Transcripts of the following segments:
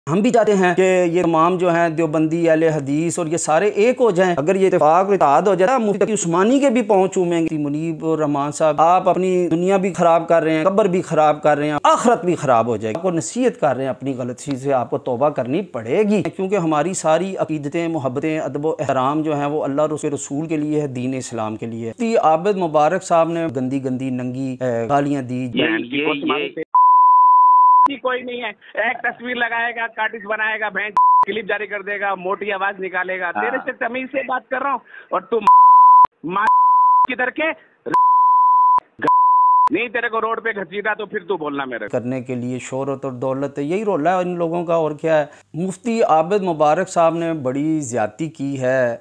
ہم بھی چاہتے ہیں کہ یہ تمام جو ہیں دیوبندی اہل حدیث اور یہ سارے ایک ہو جائیں. اگر یہ اتفاق اور اتحاد ہو جائے مفتی تقی عثمانی کے بھی پہنچ چومیں گے. منیب الرحمان صاحب آپ اپنی دنیا بھی خراب کر رہے ہیں, قبر بھی خراب کر رہے ہیں, آخرت بھی خراب ہو جائے گی. آپ کو نصیحت کر رہے ہیں اپنی غلطی سے, آپ کو توبہ کرنی پڑے گی, کیونکہ ہماری ساری عقیدتیں, محبتیں, ادب و احترام جو ہیں وہ اللہ اور اس کے رسول کے لیے ہے, دین اسلام کے لیے. مفتی عابد مبارک صاحب نے گندی گندی ننگی گالیاں دی. کوئی نہیں ہے, ایک تصویر لگائے گا, کارٹس بنائے گا, بہن کلپ جاری کر دے گا, موٹی آواز نکالے گا. تیرے سے تمیز سے بات کر رہا ہوں اور تم کدھر کے نہیں, تیرے کو روڈ پہ گھسیٹا تو پھر تو بولنا میرے کرنے کے لیے شہرت اور دولت ہے, یہی رول ہے ان لوگوں کا, اور کیا ہے. مفتی عابد مبارک صاحب نے بڑی زیادتی کی ہے,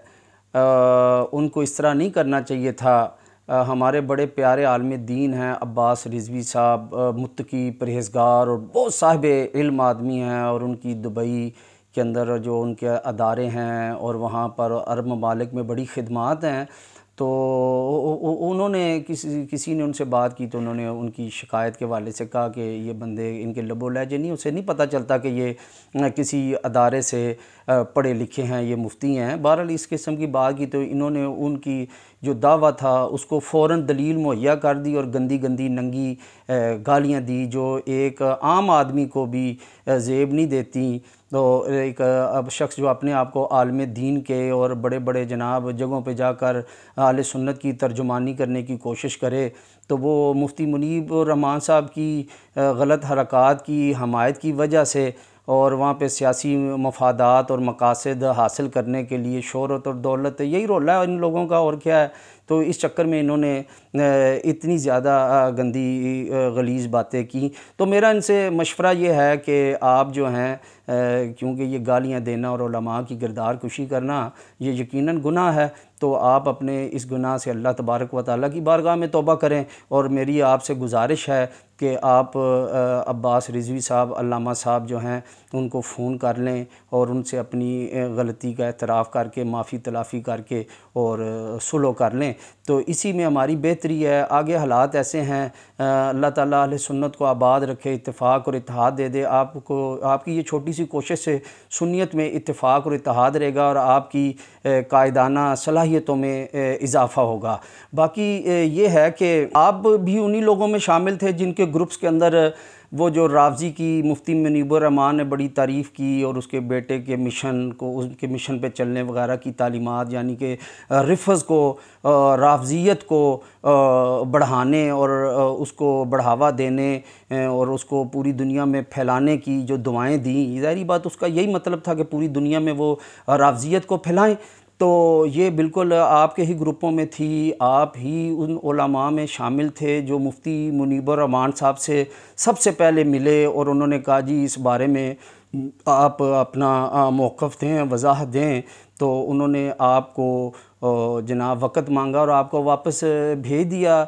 ان کو اس طرح نہیں کرنا چاہیے تھا. ہمارے بڑے پیارے عالم دین ہیں عباس رضوی صاحب, متقی, پرہیزگار اور بہت صاحب علم آدمی ہیں, اور ان کی دبئی کے اندر جو ان کے ادارے ہیں اور وہاں پر عرب ممالک میں بڑی خدمات ہیں. تو انہوں نے کسی نے ان سے بات کی تو انہوں نے ان کی شکایت کے حوالے سے کہا کہ یہ بندے, ان کے لب و لہجے نہیں, اسے نہیں پتہ چلتا کہ یہ کسی ادارے سے پڑھے لکھے ہیں, یہ مفتی ہیں. بہرحال اس قسم کی بات کی تو انہوں نے ان کی جو دعویٰ تھا اس کو فوراً دلیل مہیا کر دی اور گندی گندی ننگی گالیاں دی جو ایک عام آدمی کو بھی زیب نہیں دیتی. تو ایک شخص جو اپنے آپ کو عالم دین کے اور بڑے بڑے جناب جگہوں پہ جا کر اہل سنت کی ترجمانی کرنے کی کوشش کرے, تو وہ مفتی منیب الرحمان صاحب کی غلط حرکات کی حمایت کی وجہ سے اور وہاں پہ سیاسی مفادات اور مقاصد حاصل کرنے کے لیے شہرت اور دولت, یہی رول ہے ان لوگوں کا, اور کیا ہے. تو اس چکر میں انہوں نے اتنی زیادہ گندی غلیظ باتیں کی. تو میرا ان سے مشورہ یہ ہے کہ آپ جو ہیں, کیونکہ یہ گالیاں دینا اور علماء کی گردار کشی کرنا یہ یقیناً گناہ ہے, تو آپ اپنے اس گناہ سے اللہ تبارک و تعالیٰ کی بارگاہ میں توبہ کریں. اور میری آپ سے گزارش ہے کہ آپ عباس رضوی صاحب, علامہ صاحب جو ہیں, ان کو فون کر لیں اور ان سے اپنی غلطی کا اعتراف کر کے معافی تلافی کر کے اور صلح کر لیں. تو اسی میں ہماری بہتری ہے. آگے حالات ایسے ہیں, اللہ تعالیٰ اہل سنت کو آباد رکھے, اتفاق اور اتحاد دے دے. آپ کی یہ چھوٹی سی کوشش سے سنیت میں اتفاق اور اتحاد رہے گا اور آپ کی قائدانہ صلاحیتوں میں اضافہ ہوگا. باقی یہ ہے کہ آپ بھی انہی لوگوں میں شامل تھے جن کے گروپس کے اندر وہ جو رافضی کی مفتی منیب الرحمان نے بڑی تعریف کی اور اس کے بیٹے کے مشن کو, اس کے مشن پہ چلنے وغیرہ کی تعلیمات, یعنی کہ رفض کو, رافضیت کو بڑھانے اور اس کو بڑھاوا دینے اور اس کو پوری دنیا میں پھیلانے کی جو دعائیں دیں. ظاہری بات اس کا یہی مطلب تھا کہ پوری دنیا میں وہ رافضیت کو پھیلائیں. تو یہ بالکل آپ کے ہی گروپوں میں تھی, آپ ہی ان علماء میں شامل تھے جو مفتی منیب الرحمان صاحب سے سب سے پہلے ملے اور انہوں نے کہا جی اس بارے میں آپ اپنا موقف دیں, وضاحت دیں. تو انہوں نے آپ کو جناب وقت مانگا اور آپ کو واپس بھیج دیا.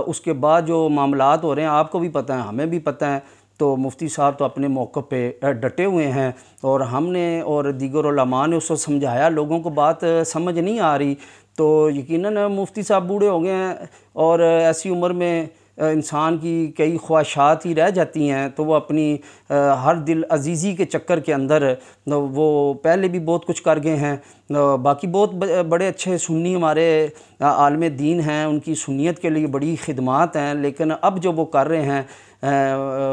اس کے بعد جو معاملات ہو رہے ہیں آپ کو بھی پتہ ہیں, ہمیں بھی پتہ ہے. تو مفتی صاحب تو اپنے موقع پہ ڈٹے ہوئے ہیں اور ہم نے اور دیگر علماء نے اس کو سمجھایا, لوگوں کو بات سمجھ نہیں آ رہی. تو یقیناً مفتی صاحب بوڑھے ہو گئے ہیں اور ایسی عمر میں انسان کی کئی خواہشات ہی رہ جاتی ہیں, تو وہ اپنی ہر دل عزیزی کے چکر کے اندر وہ پہلے بھی بہت کچھ کر گئے ہیں. باقی بہت بڑے اچھے سنی ہمارے عالم دین ہیں, ان کی سنیت کے لیے بڑی خدمات ہیں, لیکن اب جو وہ کر رہے ہیں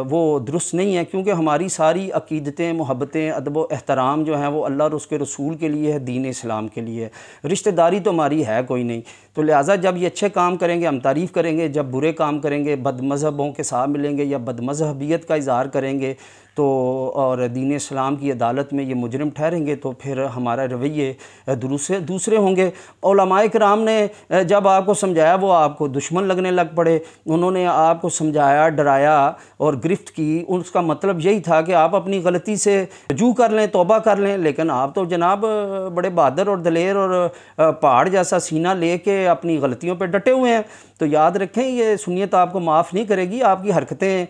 وہ درست نہیں ہے, کیونکہ ہماری ساری عقیدتیں, محبتیں, ادب و احترام جو ہیں وہ اللہ اور اس کے رسول کے لیے ہے, دین اسلام کے لیے. رشتہ داری تو ہماری ہے کوئی نہیں. تو لہٰذا جب یہ اچھے کام کریں گے ہم تعریف کریں گے, جب برے کام کریں گے, بد مذہبوں کے ساتھ ملیں گے یا بد مذہبیت کا اظہار کریں گے تو اور دین اسلام کی عدالت میں یہ مجرم ٹھہریں گے, تو پھر ہمارا رویے دوسرے ہوں گے. علماء کرام نے جب آپ کو سمجھایا وہ آپ کو دشمن لگنے لگ پڑے. انہوں نے آپ کو سمجھایا, ڈرایا اور گرفت کی, اس کا مطلب یہی تھا کہ آپ اپنی غلطی سے رجوع کر لیں, توبہ کر لیں. لیکن آپ تو جناب بڑے بہادر اور دلیر اور پہاڑ جیسا سینہ لے کے اپنی غلطیوں پہ ڈٹے ہوئے ہیں. تو یاد رکھیں یہ سنیت آپ کو معاف نہیں کرے گی. آپ کی حرکتیں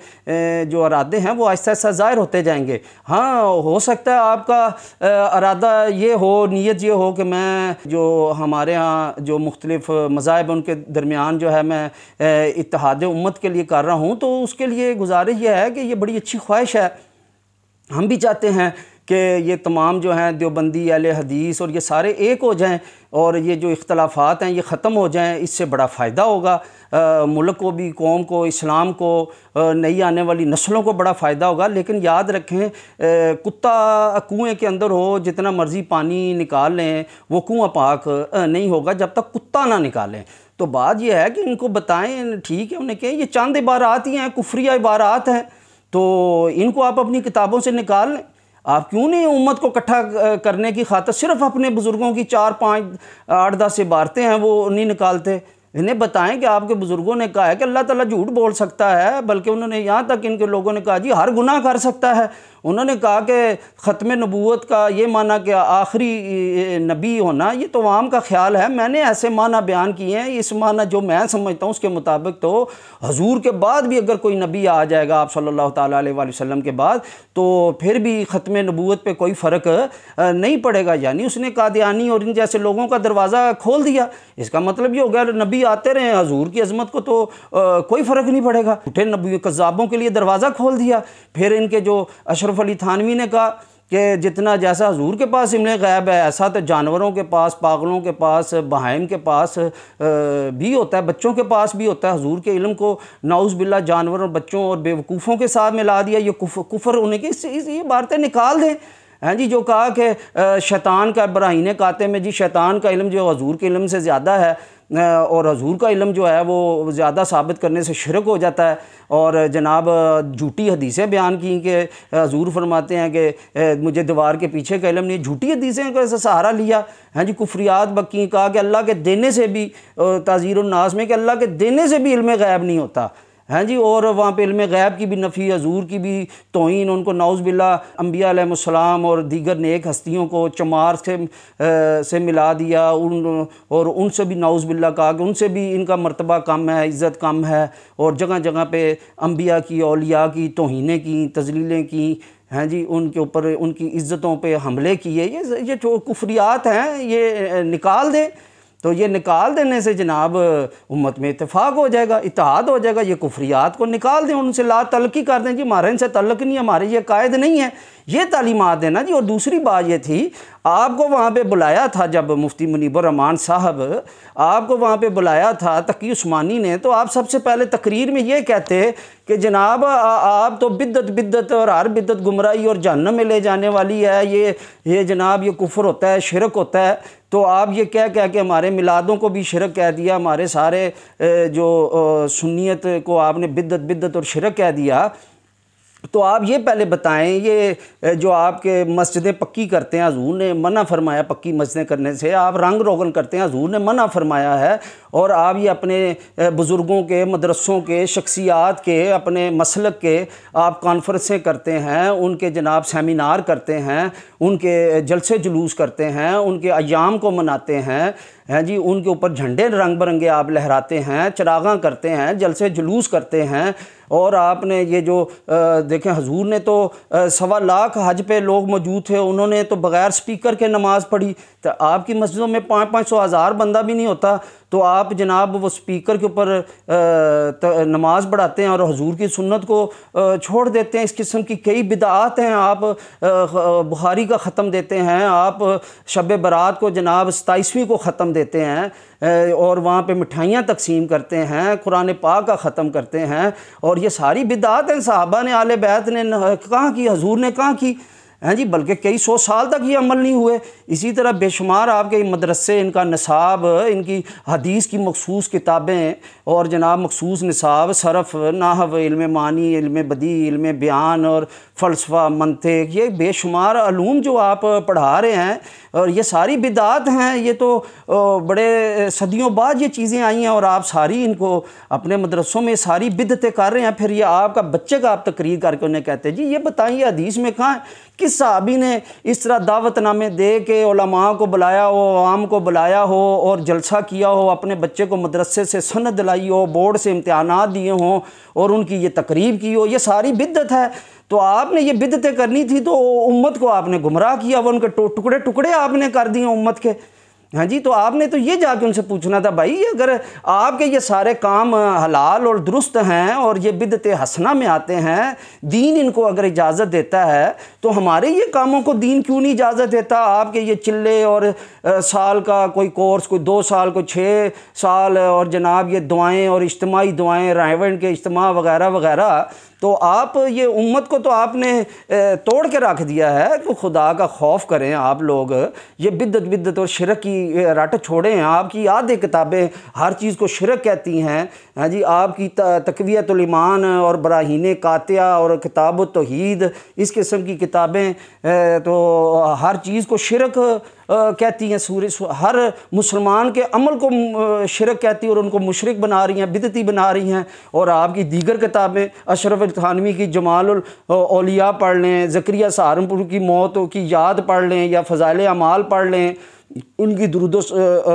جو ارادے ہیں وہ آہستہ آہستہ ظاہر ہوتے جائیں گے. ہاں ہو سکتا ہے آپ کا ارادہ یہ ہو, نیت یہ ہو کہ میں جو ہمارے ہاں جو مختلف مذاہب ان کے درمیان جو ہے میں اتحاد امت کے لیے کر رہا ہوں, تو اس کے لیے گزارش یہ ہے کہ یہ بڑی اچھی خواہش ہے ہم بھی چاہتے ہیں کہ یہ تمام جو ہیں دیوبندی اہل حدیث اور یہ سارے ایک ہو جائیں اور یہ جو اختلافات ہیں یہ ختم ہو جائیں، اس سے بڑا فائدہ ہوگا ملک کو بھی، قوم کو، اسلام کو، نئی آنے والی نسلوں کو بڑا فائدہ ہوگا۔ لیکن یاد رکھیں کتا کنویں کے اندر ہو جتنا مرضی پانی نکال لیں وہ کنواں پاک نہیں ہوگا جب تک کتا نہ نکالیں۔ تو بات یہ ہے کہ ان کو بتائیں، ٹھیک ہے، انہیں کہیں یہ چند عبارات ہی ہیں، کفریہ عبارات ہیں، تو ان کو آپ اپنی کتابوں سے نکال لیں۔ آپ کیوں نہیں امت کو اکٹھا کرنے کی خاطر صرف اپنے بزرگوں کی 4 5 8 10 عبارتیں ہیں وہ نہیں نکالتے؟ انہیں بتائیں کہ آپ کے بزرگوں نے کہا ہے کہ اللہ تعالیٰ جھوٹ بول سکتا ہے، بلکہ انہوں نے یہاں تک ان کے لوگوں نے کہا جی ہر گناہ کر سکتا ہے۔ انہوں نے کہا کہ ختم نبوت کا یہ معنی کہ آخری نبی ہونا یہ تو عوام کا خیال ہے، میں نے ایسے معنی بیان کیے ہیں، اس معنی جو میں سمجھتا ہوں اس کے مطابق تو حضور کے بعد بھی اگر کوئی نبی آ جائے گا آپ صلی اللہ تعالیٰ علیہ وآلہ وسلم کے بعد تو پھر بھی ختم نبوت پہ کوئی فرق نہیں پڑے گا۔ یعنی اس نے قادیانی اور ان جیسے لوگوں کا دروازہ کھول دیا۔ اس کا مطلب یہ ہو گیا نبی آتے رہے، حضور کی عظمت کو تو کوئی فرق نہیں پڑے گا۔ جھوٹے نبی کذابوں کے لیے دروازہ کھول دیا۔ پھر ان کے جو اشرف علی تھانوی نے کہا کہ جتنا جیسا حضور کے پاس علم غیب ہے ایسا تو جانوروں کے پاس، پاگلوں کے پاس، بہائم کے پاس بھی ہوتا ہے، بچوں کے پاس بھی ہوتا ہے۔ حضور کے علم کو نعوذ باللہ جانور اور بچوں اور بے وقوفوں کے ساتھ ملا دیا۔ یہ کفر ہونے کی یہ باتیں نکال دیں۔ ہاں جی، جو کہا کہ شیطان کا براہین کاتے میں، جی شیطان کا علم جو حضور کے علم سے زیادہ ہے اور حضور کا علم جو ہے وہ زیادہ ثابت کرنے سے شرک ہو جاتا ہے، اور جناب جھوٹی حدیثیں بیان کی کہ حضور فرماتے ہیں کہ مجھے دیوار کے پیچھے کا علم نہیں، جھوٹی حدیثیں کا سہارا لیا۔ ہاں جی، کفریات بکی، کہا کہ اللہ کے دینے سے بھی، تعزیر الناس میں کہ اللہ کے دینے سے بھی علم غیب نہیں ہوتا۔ ہاں جی، اور وہاں پہ علم غیب کی بھی نفی، حضور کی بھی توہین، ان کو نعوذ باللہ انبیاء علیہ السلام اور دیگر نیک ہستیوں کو چمار سے ملا دیا، اور ان سے بھی نعوذ باللہ کہا کہ ان سے بھی ان کا مرتبہ کم ہے، عزت کم ہے، اور جگہ جگہ پہ انبیاء کی، اولیاء کی توہینیں کی، تذلیلیں کی، ہیں جی، ان کے اوپر ان کی عزتوں پہ حملے کیے۔ یہ جو کفریات ہیں یہ نکال دیں، تو یہ نکال دینے سے جناب امت میں اتفاق ہو جائے گا، اتحاد ہو جائے گا۔ یہ کفریات کو نکال دیں، ان سے لا تعلقی کر دیں، جی ہمارے ان سے تعلق نہیں ہے، ہمارے یہ قائد نہیں ہے، یہ تعلیمات دینا جی۔ اور دوسری بات یہ تھی، آپ کو وہاں پہ بلایا تھا جب مفتی منیب الرحمان صاحب آپ کو وہاں پہ بلایا تھا تقی عثمانی نے، تو آپ سب سے پہلے تقریر میں یہ کہتے کہ جناب آپ تو بدعت اور ہر بدعت گمراہی اور جہنم میں لے جانے والی ہے، یہ جناب یہ کفر ہوتا ہے، شرک ہوتا ہے۔ تو آپ یہ کہہ کہ ہمارے میلادوں کو بھی شرک کہہ دیا، ہمارے سارے جو سنیت کو آپ نے بدعت اور شرک کہہ دیا۔ تو آپ یہ پہلے بتائیں، یہ جو آپ کے مسجدیں پکی کرتے ہیں، حضور نے منع فرمایا پکی مسجدیں کرنے سے، آپ رنگ روغن کرتے ہیں، حضور نے منع فرمایا ہے، اور آپ یہ اپنے بزرگوں کے، مدرسوں کے، شخصیات کے، اپنے مسلک کے آپ کانفرنسیں کرتے ہیں، ان کے جناب سیمینار کرتے ہیں، ان کے جلسے جلوس کرتے ہیں، ان کے ایام کو مناتے ہیں، ہیں جی، ان کے اوپر جھنڈے رنگ برنگے آپ لہراتے ہیں، چراغاں کرتے ہیں، جلسے جلوس کرتے ہیں۔ اور آپ نے یہ جو دیکھیں حضور نے تو 1.25 لاکھ حج پہ لوگ موجود تھے، انہوں نے تو بغیر سپیکر کے نماز پڑھی، تو آپ کی مسجدوں میں 500 ہزار بندہ بھی نہیں ہوتا، تو آپ جناب وہ سپیکر کے اوپر نماز پڑھاتے ہیں اور حضور کی سنت کو چھوڑ دیتے ہیں۔ اس قسم کی کئی بدعات ہیں، آپ بخاری کا ختم دیتے ہیں، آپ شب برات کو جناب 27ویں کو ختم دیتے ہیں، اور وہاں پہ مٹھائیاں تقسیم کرتے ہیں، قرآن پاک کا ختم کرتے ہیں، اور یہ ساری بدعات ہیں۔ صحابہ نے، اہل بیت نے کہاں کی، حضور نے کہاں کی، ہیں جی، بلکہ کئی 100 سال تک یہ عمل نہیں ہوئے۔ اسی طرح بے شمار آپ کے مدرسے، ان کا نصاب، ان کی حدیث کی مخصوص کتابیں اور جناب مخصوص نصاب، صرف، نحو، علم معنی، علم بدیع، علم بیان اور فلسفہ، منطق، یہ بے شمار علوم جو آپ پڑھا رہے ہیں، اور یہ ساری بدعات ہیں۔ یہ تو بڑے صدیوں بعد یہ چیزیں آئی ہیں، اور آپ ساری ان کو اپنے مدرسوں میں ساری بدعتیں کر رہے ہیں۔ پھر یہ آپ کا بچے کا آپ تقریر کر کے انہیں کہتے ہیں جی یہ بتائیں، یہ حدیث میں کہاں ہے؟ کس صحابی نے اس طرح دعوت نامے دے کے علماء کو بلایا ہو، عوام کو بلایا ہو اور جلسہ کیا ہو، اپنے بچے کو مدرسے سے سند دلائی ہو، بورڈ سے امتحانات دیے ہوں، اور ان کی یہ تقریب کی ہو؟ یہ ساری بدعت ہے۔ تو آپ نے یہ بدعتیں کرنی تھی تو امت کو آپ نے گمراہ کیا، وہ ان کے ٹکڑے ٹکڑے آپ نے کر دیے امت کے۔ ہاں جی، تو آپ نے تو یہ جا کے ان سے پوچھنا تھا بھائی اگر آپ کے یہ سارے کام حلال اور درست ہیں اور یہ بدعت حسنہ میں آتے ہیں، دین ان کو اگر اجازت دیتا ہے تو ہمارے یہ کاموں کو دین کیوں نہیں اجازت دیتا؟ آپ کے یہ چلے اور سال کا کوئی کورس، کوئی 2 سال، کوئی 6 سال، اور جناب یہ دعائیں اور اجتماعی دعائیں، رائیونڈ کے اجتماع وغیرہ وغیرہ، تو آپ یہ امت کو تو آپ نے توڑ کے رکھ دیا ہے کہ خدا کا خوف کریں آپ لوگ، یہ بدعت اور شرک کی رٹ چھوڑیں۔ آپ کی آدھے کتابیں ہر چیز کو شرک کہتی ہیں، ہاں جی، آپ کی تقویۃ الایمان اور براہین قاطعہ اور کتاب التوحید، اس قسم کی کتابیں تو ہر چیز کو شرک کہتی ہیں، ہر مسلمان کے عمل کو شرک کہتی ہیں اور ان کو مشرک بنا رہی ہیں، بدعتی بنا رہی ہیں۔ اور آپ کی دیگر کتابیں، اشرف علی تھانوی کی جمال الاولیاء پڑھ لیں، زکریا سہارنپور کی موت کی یاد پڑھ لیں، یا فضائل اعمال پڑھ لیں، ان کی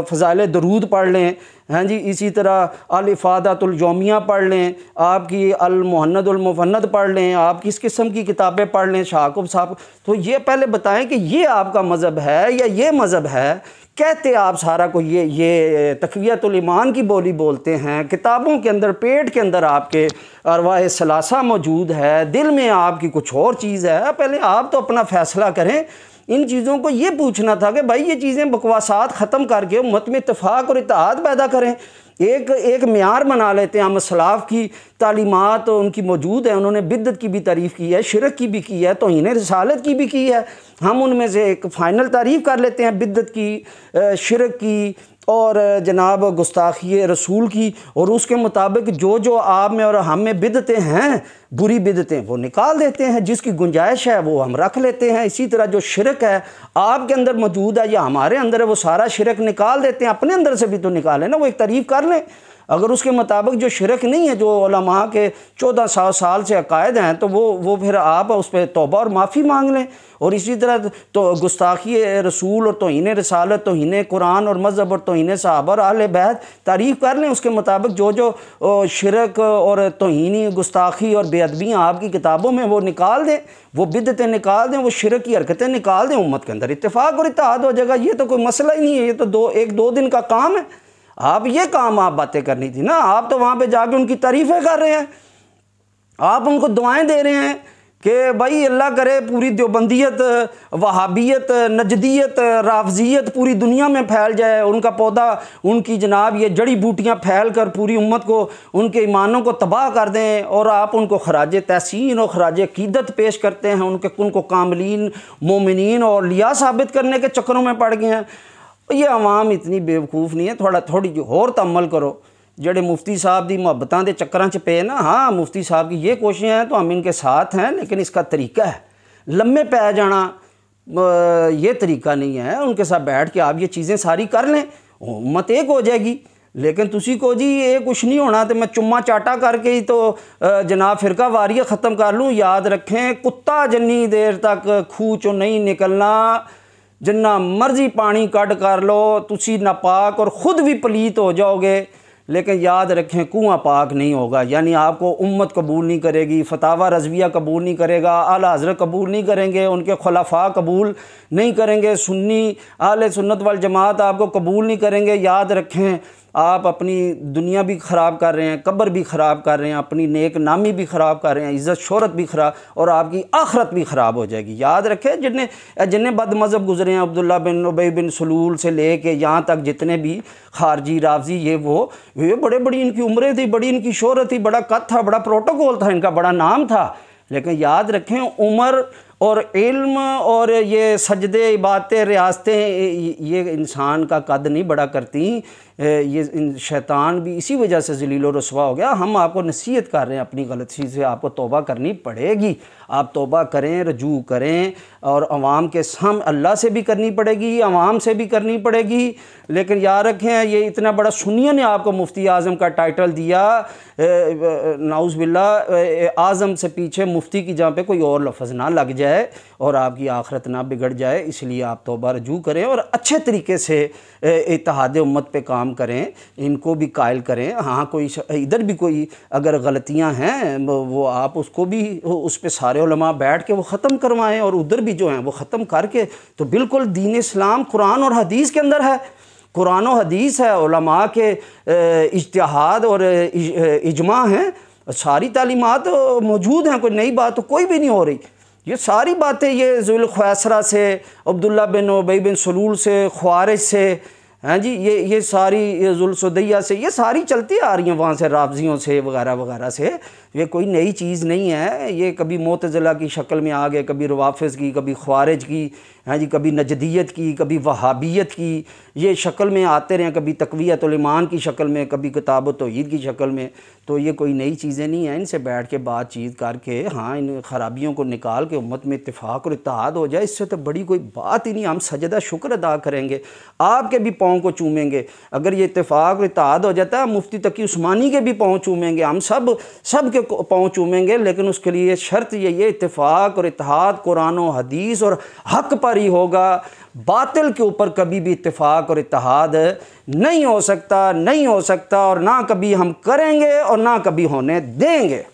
فضائل درود پڑھ لیں، ہاں جی، اسی طرح الافادۃ الیومیہ پڑھ لیں، آپ کی المہند المفند پڑھ لیں، آپ کس قسم کی کتابیں پڑھ لیں، شاکب صاحب۔ تو یہ پہلے بتائیں کہ یہ آپ کا مذہب ہے یا یہ مذہب ہے؟ کہتے آپ سارا کو یہ تقویۃ الایمان کی بولی بولتے ہیں، کتابوں کے اندر، پیٹ کے اندر آپ کے ارواح ثلاثہ موجود ہے، دل میں آپ کی کچھ اور چیز ہے۔ پہلے آپ تو اپنا فیصلہ کریں۔ ان چیزوں کو یہ پوچھنا تھا کہ بھائی یہ چیزیں بکواسات ختم کر کے امت میں اتفاق اور اتحاد پیدا کریں۔ ایک معیار بنا لیتے ہیں ہم، اسلاف کی تعلیمات ان کی موجود ہیں، انہوں نے بدعت کی بھی تعریف کی ہے، شرک کی بھی کی ہے، توہین رسالت کی بھی کی ہے، ہم ان میں سے ایک فائنل تعریف کر لیتے ہیں بدعت کی، شرک کی اور جناب گستاخی رسول کی، اور اس کے مطابق جو آپ میں اور ہم میں بدعتیں ہیں، بری بدعتیں، وہ نکال دیتے ہیں، جس کی گنجائش ہے وہ ہم رکھ لیتے ہیں۔ اسی طرح جو شرک ہے آپ کے اندر موجود ہے یا ہمارے اندر ہے، وہ سارا شرک نکال دیتے ہیں، اپنے اندر سے بھی تو نکالیں نا، وہ ایک تعریف کر لیں۔ اگر اس کے مطابق جو شرک نہیں ہے، جو علماء کے 1400 سال سے عقائد ہیں، تو وہ پھر آپ اس پہ توبہ اور معافی مانگ لیں۔ اور اسی طرح تو گستاخی رسول اور توہین رسالت، توہین قرآن اور مذہب اور توہین صحابہ اور اہل بیت تعریف کر لیں، اس کے مطابق جو شرک اور توہینی گستاخی اور بے ادبیاں آپ کی کتابوں میں وہ نکال دیں، وہ بدعتیں نکال دیں، وہ شرک کی حرکتیں نکال دیں، امت کے اندر اتفاق اور اتحاد ہو جائے گا۔ یہ تو کوئی مسئلہ ہی نہیں ہے، یہ تو ایک دو دن کا کام ہے۔ آپ یہ کام آپ باتیں کرنی تھی نا، آپ تو وہاں پہ جا کے ان کی تعریفیں کر رہے ہیں، آپ ان کو دعائیں دے رہے ہیں کہ بھائی اللہ کرے پوری دیوبندیت، وہابیت، نجدیت، رافضیت پوری دنیا میں پھیل جائے، ان کا پودا، ان کی جناب یہ جڑی بوٹیاں پھیل کر پوری امت کو، ان کے ایمانوں کو تباہ کر دیں، اور آپ ان کو خراج تحسین اور خراج عقیدت پیش کرتے ہیں، ان کو کاملین، مومنین اور اولیاء ثابت کرنے کے چکروں میں پڑ گئے ہیں۔ یہ عوام اتنی بیوقوف نہیں ہے، تھوڑی جو اور تأمل کرو۔ جڑے مفتی صاحب دی محبتاں دے چکراں چ پے نا، ہاں مفتی صاحب کی یہ کوششیں ہیں تو ہم ان کے ساتھ ہیں، لیکن اس کا طریقہ ہے لمبے پہ جانا، یہ طریقہ نہیں ہے۔ ان کے ساتھ بیٹھ کے آپ یہ چیزیں ساری کر لیں، امت ایک ہو جائے گی۔ لیکن تسی کو جی یہ کچھ نہیں ہونا تو میں چما چاٹا کر کے ہی تو جناب فرقہ واریت ختم کر لوں۔ یاد رکھیں، کتا جنی دیر تک کھوہ چوں نہیں نکلنا، جنہ مرضی پانی کٹ کر لو، تسی ناپاک اور خود بھی پلیت ہو جاؤ گے، لیکن یاد رکھیں کنواں پاک نہیں ہوگا۔ یعنی آپ کو امت قبول نہیں کرے گی، فتاوی رضویہ قبول نہیں کرے گا، اعلیٰ حضرت قبول نہیں کریں گے، ان کے خلفاء قبول نہیں کریں گے، سنی اہل سنت والجماعت آپ کو قبول نہیں کریں گے۔ یاد رکھیں آپ اپنی دنیا بھی خراب کر رہے ہیں، قبر بھی خراب کر رہے ہیں، اپنی نیک نامی بھی خراب کر رہے ہیں، عزت شہرت بھی خراب، اور آپ کی آخرت بھی خراب ہو جائے گی۔ یاد رکھیں جنہیں بد مذہب گزرے ہیں، عبداللہ بن ابی بن سلول سے لے کے یہاں تک جتنے بھی خارجی، رافضی، یہ بڑی ان کی عمریں تھی، بڑی ان کی شہرت تھی، بڑا قد تھا، بڑا پروٹوکول تھا، ان کا بڑا نام تھا، لیکن یاد رکھیں عمر اور علم اور یہ سجدے، عبادتیں، ریاستیں، یہ انسان کا قد نہیں بڑا کرتی۔ یہ شیطان بھی اسی وجہ سے ذلیل و رسوا ہو گیا۔ ہم آپ کو نصیحت کر رہے ہیں، اپنی غلطی سے آپ کو توبہ کرنی پڑے گی، آپ توبہ کریں، رجوع کریں، اور عوام کے سامنے اللہ سے بھی کرنی پڑے گی، عوام سے بھی کرنی پڑے گی۔ لیکن یاد رکھیں یہ اتنا بڑا سنیوں نے آپ کو مفتی اعظم کا ٹائٹل دیا، نعوذ باللہ، اعظم سے پیچھے مفتی کی جہاں پہ کوئی اور لفظ نہ لگ جائے اور آپ کی آخرت نہ بگڑ جائے، اس لیے آپ توبہ رجوع کریں اور اچھے طریقے سے اتحاد امت پہ کام کام کریں، ان کو بھی قائل کریں۔ ہاں کوئی ادھر بھی کوئی اگر غلطیاں ہیں وہ آپ اس کو بھی اس پہ سارے علماء بیٹھ کے وہ ختم کروائیں، اور ادھر بھی جو ہیں وہ ختم کر کے تو بالکل دین اسلام قرآن اور حدیث کے اندر ہے، قرآن و حدیث ہے، علماء کے اجتہاد اور اجماع ہیں، ساری تعلیمات موجود ہیں، کوئی نئی بات تو کوئی بھی نہیں ہو رہی۔ یہ ساری باتیں یہ ذو الخویسرہ سے، عبداللہ بن ابی بن سلول سے، خوارج سے، ہاں جی یہ ساری ذو السدیہ سے، یہ ساری چلتی آ رہی ہیں وہاں سے، رافضیوں سے وغیرہ وغیرہ سے۔ یہ کوئی نئی چیز نہیں ہے، یہ کبھی معتزلہ کی شکل میں آ گئے، کبھی روافض کی، کبھی خوارج کی، ہاں جی کبھی نجدیت کی، کبھی وہابیت کی، یہ شکل میں آتے رہے، کبھی تقویۃ الایمان کی شکل میں، کبھی کتاب التوحید کی شکل میں۔ تو یہ کوئی نئی چیزیں نہیں ہیں، ان سے بیٹھ کے بات چیت کر کے ہاں ان خرابیوں کو نکال کے امت میں اتفاق اور اتحاد ہو جائے، اس سے تو بڑی کوئی بات ہی نہیں۔ ہم سجدہ شکر ادا کریں گے، آپ کے بھی پاؤں کو چومیں گے اگر یہ اتفاق اور اتحاد ہو جاتا ہے، مفتی تقی عثمانی کے بھی پاؤں چومیں گے، ہم سب کے پاؤں چومیں گے، لیکن اس کے لیے شرط یہ اتفاق اور اتحاد قرآن و حدیث اور حق پر ہی ہوگا، باطل کے اوپر کبھی بھی اتفاق اور اتحاد نہیں ہو سکتا اور نہ کبھی ہم کریں گے اور نہ کبھی ہونے دیں گے۔